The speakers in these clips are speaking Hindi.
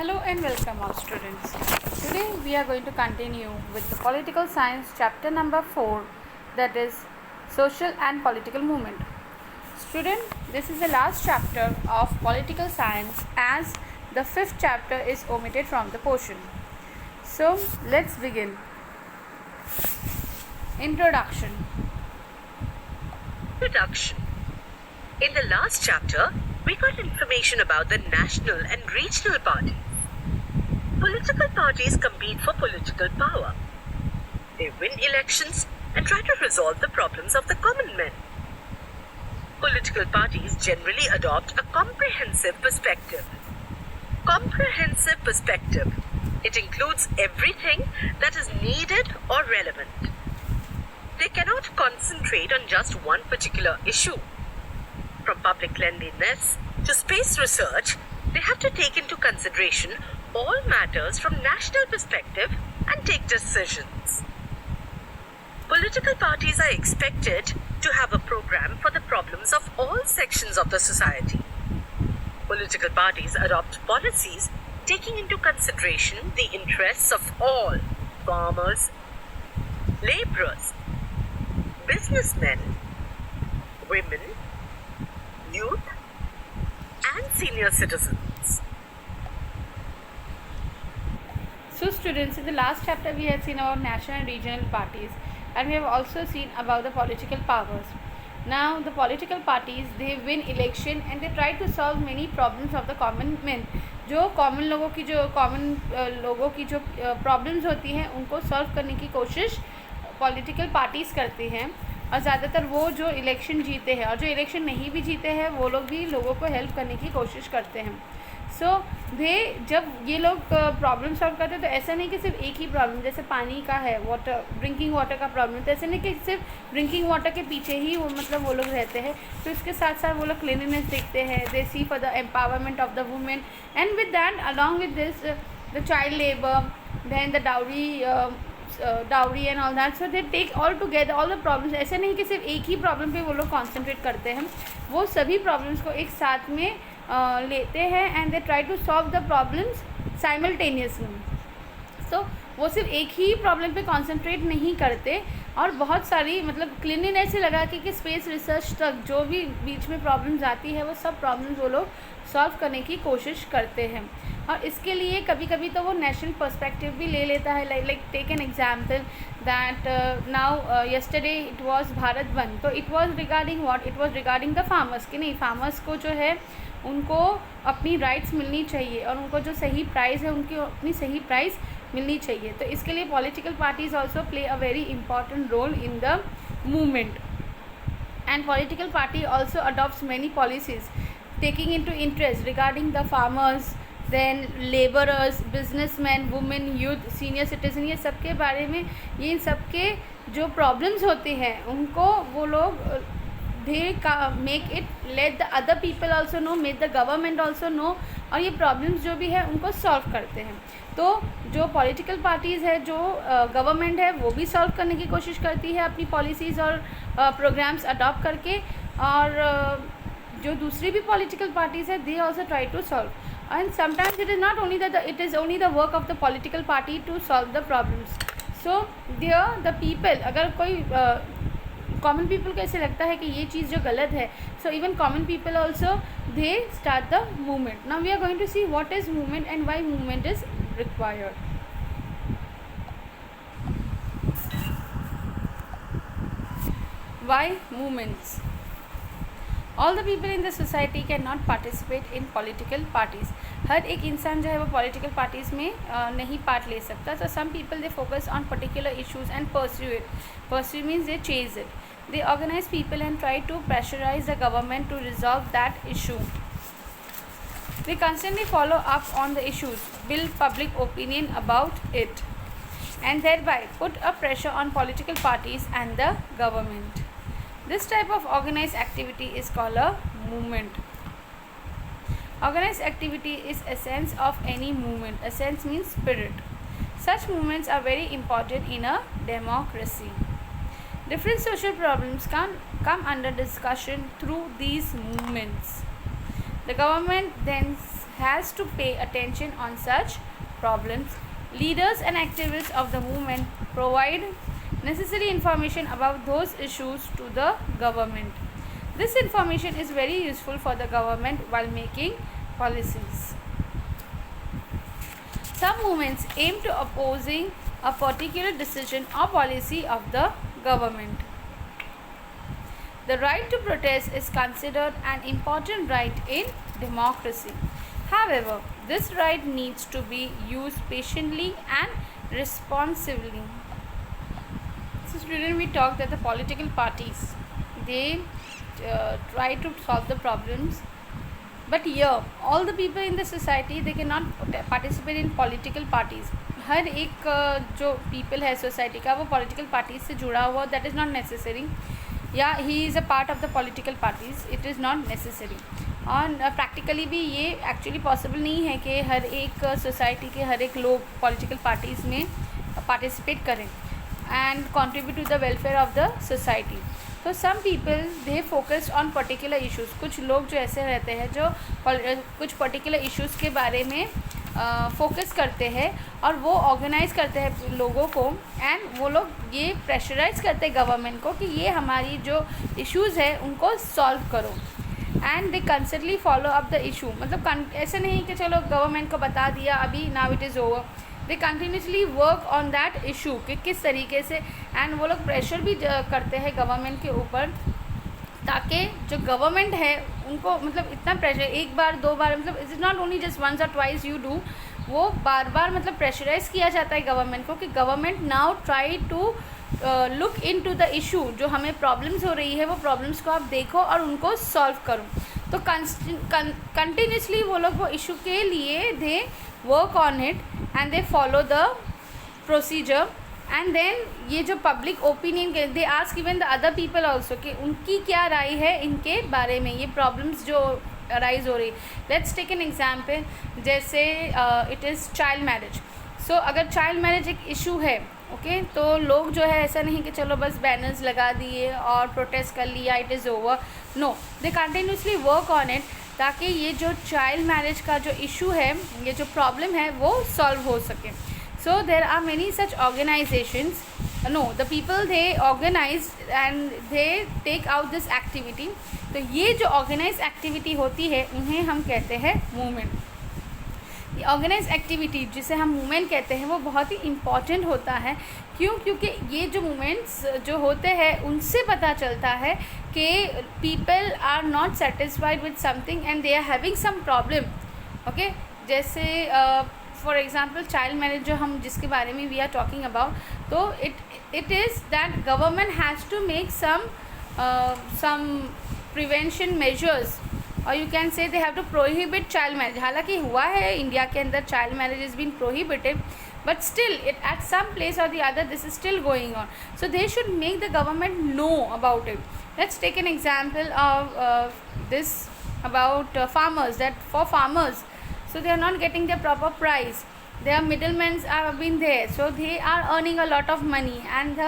Hello and welcome all students. Today we are going to continue with the political science chapter number 4, that is social and political movement. Student, this is the last chapter of political science as the 5th chapter is omitted from the portion. So let's begin. Introduction. In the last chapter, we got information about the national and regional parties. Political parties compete for political power. They win elections and try to resolve the problems of the common men. Political parties generally adopt a comprehensive perspective. It includes everything that is needed or relevant. They cannot concentrate on just one particular issue. From public cleanliness to space research, they have to take into consideration all matters from national perspective and take decisions. Political parties are expected to have a program for the problems of all sections of the society. Political parties adopt policies taking into consideration the interests of all: farmers, laborers, businessmen, women, youth, and senior citizens. So students, in the last chapter we had seen about national and regional parties, and we have also seen about the political powers. Now the political parties, they win election and they try to solve many problems of the common men. जो कॉमन लोगों की जो प्रॉब्लम्स होती हैं उनको सॉल्व करने की कोशिश पॉलिटिकल पार्टीज़ करती हैं, और ज़्यादातर वो जो इलेक्शन जीते हैं, और जो इलेक्शन नहीं भी जीते हैं वो लोग भी लोगों को हेल्प करने की कोशिश करते हैं. सो जब ये लोग प्रॉब्लम सॉल्व करते हैं तो ऐसा नहीं कि सिर्फ एक ही प्रॉब्लम, जैसे पानी का है, वाटर, ड्रिंकिंग वाटर का प्रॉब्लम, तो ऐसा नहीं कि सिर्फ ड्रिंकिंग वाटर के पीछे ही वो लोग रहते हैं. तो इसके साथ साथ वो लोग क्लीनलीनेस देखते हैं, they see for the empowerment of the women, and with that along with this the child labour, then the dowry and all that. So they take all together all the problems. ऐसे नहीं कि सिर्फ एक ही प्रॉब्लम पे वो लोग कॉन्सेंट्रेट करते हैं, वो सभी प्रॉब्लम्स को एक साथ में लेते हैं and they try to solve the problems simultaneously. So वो सिर्फ एक ही प्रॉब्लम पे कॉन्सेंट्रेट नहीं करते, और बहुत सारी क्लीनलीनेस से लगा कि स्पेस रिसर्च तक जो भी बीच में प्रॉब्लम्स आती है वो सब प्रॉब्लम्स वो लोग सॉल्व करने की कोशिश करते हैं. और इसके लिए कभी कभी तो वो नेशनल पर्सपेक्टिव भी ले लेता है. Like take an example that now yesterday it was Bharat bandh, तो it was regarding what, it was regarding the farmers. कि नहीं, फार्मर्स को जो है उनको अपनी राइट्स मिलनी चाहिए, और उनको जो सही प्राइस है उनकी अपनी सही प्राइस मिलनी चाहिए. तो इसके लिए political parties also play a very important role in the movement. And political party also adopts many policies taking into interest regarding the farmers, then labourers, businessman, women, youth, senior citizen. ये सब के बारे में, ये सब के जो प्रॉब्लम्स होते हैं उनको वो लोग make it, let the other people also know, make the government also know, और ये प्रॉब्लम्स जो भी है उनको सॉल्व करते हैं. तो जो पॉलिटिकल पार्टीज़ है, जो गवर्नमेंट है, वो भी सॉल्व करने की कोशिश करती है अपनी पॉलिसीज़ और प्रोग्राम्स अडॉप्ट करके, और जो दूसरी भी पॉलिटिकल पार्टीज़ है they also try to solve. And sometimes it is not only that, it is only the work of the political party to solve the problems. So there the people, अगर कोई कॉमन पीपल को ऐसे लगता है कि ये चीज़ जो गलत है, so even common people also they start the movement. Now we are going to see what is movement and why movement is required. Why movements? All the people in the society cannot participate in political parties. हर एक इंसान जो है वो political parties में नहीं पार्ट ले सकता. So some people they focus on particular issues and pursue it. Pursue means they chase it. They organize people and try to pressurize the government to resolve that issue. They constantly follow up on the issues, build public opinion about it, and thereby put a pressure on political parties and the government. This type of organized activity is called a movement. Organized activity is essence of any movement. Essence means spirit. Such movements are very important in a democracy. Different social problems can come under discussion through these movements. The government then has to pay attention on such problems. Leaders and activists of the movement provide necessary information about those issues to the government. This information is very useful for the government while making policies. Some movements aim to opposing a particular decision or policy of the government. The right to protest is considered an important right in democracy. However, this right needs to be used patiently and responsibly. So, student, we talked that the political parties, they try to solve the problems, but here all the people in the society, they cannot participate in political parties. हर एक जो people है society का, वो political parties से जुड़ा हुआ, that is not necessary. या he is a part of the political parties, it is not necessary. और प्रैक्टिकली भी ये एक्चुअली पॉसिबल नहीं है कि हर एक सोसाइटी के हर एक लोग पॉलिटिकल पार्टीज़ में पार्टिसिपेट करें and contribute to the welfare of the society. तो some people they focus on particular issues. कुछ लोग जो ऐसे रहते हैं जो कुछ पर्टिकुलर इश्यूज़ के बारे में फोकस करते हैं और वो ऑर्गेनाइज़ करते हैं लोगों को, एंड वो लोग ये प्रेशराइज़ करते हैं गवर्नमेंट को कि ये हमारी जो इश्यूज़ है उनको सॉल्व करो, and they considerably follow up the issue. मतलब ऐसे नहीं कि चलो गवर्नमेंट को बता दिया अभी, now it is over. They continuously work on that issue कि किस तरीके से, एंड वो लोग प्रेशर भी करते हैं गवर्नमेंट के ऊपर, ताकि जो गवर्नमेंट है उनको मतलब इतना प्रेशर एक बार दो बार, मतलब it is not only just once और ट्वाइस यू डू, वो बार बार मतलब प्रेशराइज किया जाता है गवर्नमेंट को कि government now try to look into the issue. जो हमें प्रॉब्लम्स हो रही है वो प्रॉब्लम्स को आप देखो और उनको सॉल्व करो. तो कंटिन्यूसली वो लोग वो इशू के लिए they work on it and they follow the procedure. And then ये जो पब्लिक ओपिनियन के they ask even the other people also कि उनकी क्या राय है इनके बारे में, ये प्रॉब्लम्स जो राइज हो रही. लेट्स टेक एन एग्जाम्पल, जैसे इट इज़ चाइल्ड मैरिज. सो अगर चाइल्ड मैरिज एक इशू है, ओके, तो लोग जो है ऐसा नहीं कि चलो बस बैनर्स लगा दिए और प्रोटेस्ट कर लिया, it is over. No, they continuously work on it ताकि ये जो चाइल्ड मैरिज का जो इशू है, ये जो प्रॉब्लम है वो सॉल्व हो सके. So there are many such organizations. No, the people they organize and they take out this activity. तो ये जो ऑर्गेनाइज एक्टिविटी होती है उन्हें हम कहते हैं मूवमेंट. ये ऑर्गेनाइज एक्टिविटी जिसे हम मूवमेंट कहते हैं वो बहुत ही इम्पॉर्टेंट होता है. क्यों? क्योंकि ये जो मूवमेंट्स जो होते हैं उनसे पता चलता है कि people are not satisfied with something and they are having some problem. Okay, जैसे फॉर एग्ज़ाम्पल चाइल्ड मैरिज जो हम जिसके बारे में वी आर टॉकिंग अबाउट, तो it is that government has to make some prevention measures, और you can say they have to prohibit child marriage. हालांकि हुआ है इंडिया के अंदर child marriage is been prohibited, but still it at some place or the other this is still going on. So they should make the government know about it. Let's take an example of this about farmers, that for farmers, so they are not getting their proper price, their middlemen have been there, so they are earning a lot of money, and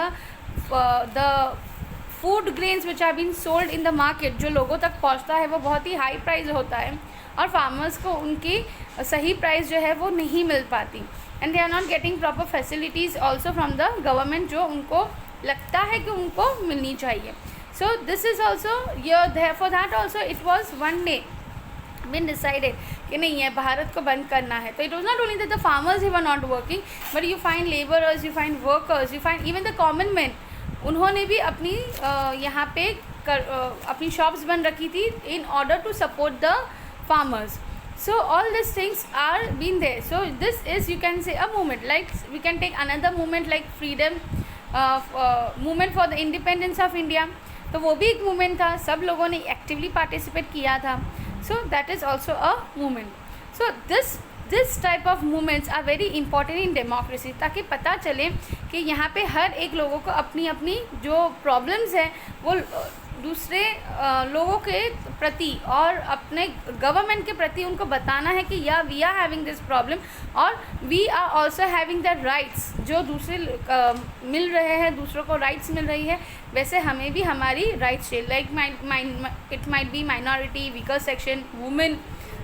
the food grains which are being sold in the market जो लोगों तक पहुंचता है वो बहुत ही हाई प्राइस होता है और फार्मर्स को उनकी सही प्राइस जो है वो नहीं मिल पाती, and they are not getting proper facilities also from the government जो उनको लगता है कि उनको मिलनी चाहिए. So this is also your for that also it was one day been decided कि नहीं है भारत को बंद करना है. तो it was not only that the farmers he were not working, but you find labourers, you find workers, you find even the common man, उन्होंने भी अपनी यहाँ पे अपनी शॉप्स बन रखी थी in order to support the farmers. So all these things are been there. So this is, you can say, a movement. Like we can take another movement like freedom movement for the independence of India. तो वो भी एक मूवमेंट था, सब लोगों ने एक्टिवली पार्टिसिपेट किया था. So that is also a movement. So this type of movements are very important in democracy, ताकि पता चले कि यहाँ पे हर एक लोगों को अपनी अपनी जो प्रॉब्लम्स हैं वो दूसरे लोगों के प्रति और अपने गवर्नमेंट के प्रति उनको बताना है कि या we are having this problem और we are also having the rights. जो दूसरे मिल रहे हैं, दूसरों को राइट्स मिल रही है, वैसे हमें भी हमारी राइट्स चाहिए. Like it might be minority, weaker section, women,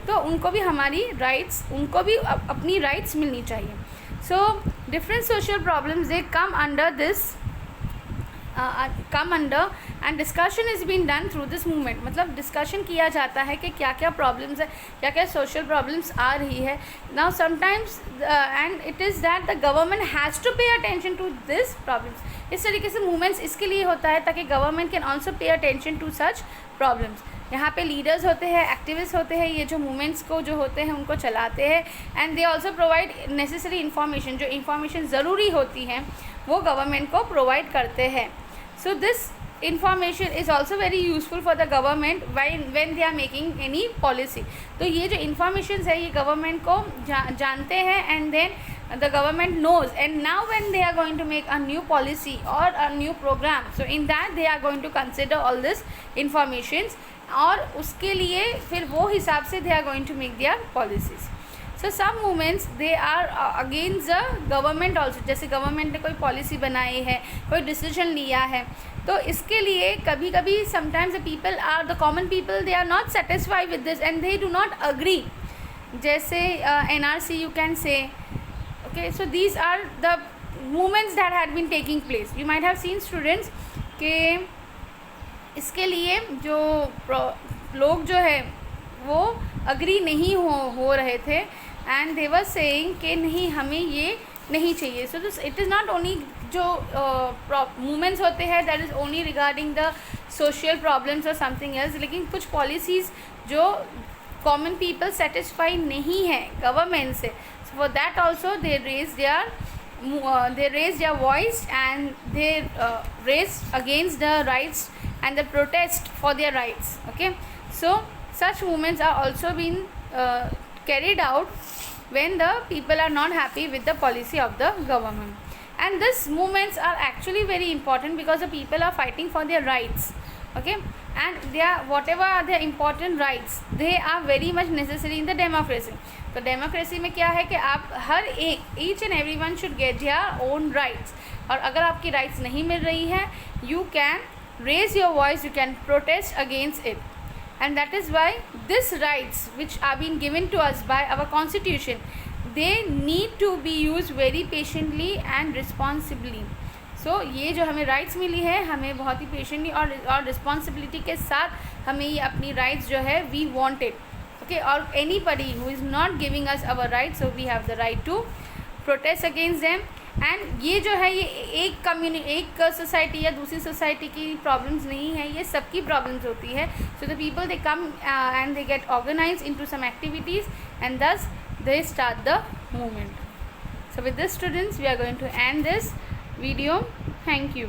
तो उनको भी हमारी राइट्स, उनको भी अपनी राइट्स मिलनी चाहिए. So different social problems they come under this come under and discussion is been done through this movement. मतलब डिस्कशन किया जाता है कि क्या क्या प्रॉब्लम्स है, क्या क्या सोशल प्रॉब्लम्स आ रही है. Now sometimes and it is that the government has to pay attention to this problems. इस तरीके से मूवमेंट्स इसके लिए होता है ताकि government can also pay attention to such problems. यहाँ पे लीडर्स होते हैं, एक्टिविस्ट होते हैं, ये जो मूवमेंट्स को जो होते हैं उनको चलाते हैं. And they also provide necessary information, जो इन्फॉर्मेशन ज़रूरी होती हैं वो गवर्नमेंट को प्रोवाइड करते हैं. So this information is also very useful for the government when they are making any policy. तो ये जो informations है ये government को जानते हैं and then the government knows, and now when they are going to make a new policy or a new program, so in that they are going to consider all this informations और उसके लिए फिर वो हिसाब से they are going to make their policies. So some movements they are against the government also. जैसे गवर्नमेंट ने कोई पॉलिसी बनाई है, कोई डिसीजन लिया है, तो इसके लिए कभी कभी sometimes the people are, the common people, they are not satisfied with this and they do not agree. जैसे NRC you can say, okay, so these are the movements that had been taking place. You might have seen students कि इसके लिए जो लोग जो है वो अग्री नहीं हो रहे थे एंड दे वर सेइंग कि नहीं हमें ये नहीं चाहिए. So this it is not only जो मूवमेंट्स होते हैं that is only regarding the social problems और समथिंग एल्स, लेकिन कुछ पॉलिसीज़ जो कॉमन पीपल सेटिस्फाई नहीं है गवर्नमेंट से, so for that also they raise their voice and they raise against the rights and the protest for their rights. Okay, so such movements are also being carried out when the people are not happy with the policy of the government, and these movements are actually very important because the people are fighting for their rights. Okay, and they are whatever are their important rights, they are very much necessary in the democracy. तो डेमोक्रेसी में क्या है कि आप हर एक each and every one should get their own rights, और अगर आपकी राइट्स नहीं मिल रही है you can raise your voice, you can protest against it. And that is why these rights which are being given to us by our constitution, they need to be used very patiently and responsibly. So ये जो हमें rights मिली है हमें बहुत ही patiently और responsibility के साथ हमें ये अपनी rights जो है we want it. Okay, or anybody who is not giving us our rights, so we have the right to protest against them. And ये जो है ये एक सोसाइटी या दूसरी सोसाइटी की प्रॉब्लम्स नहीं है, ये सबकी प्रॉब्लम्स होती है. So the people they come and they get organise into some activities and thus they start the movement. So with this students we are going to end this video. Thank you.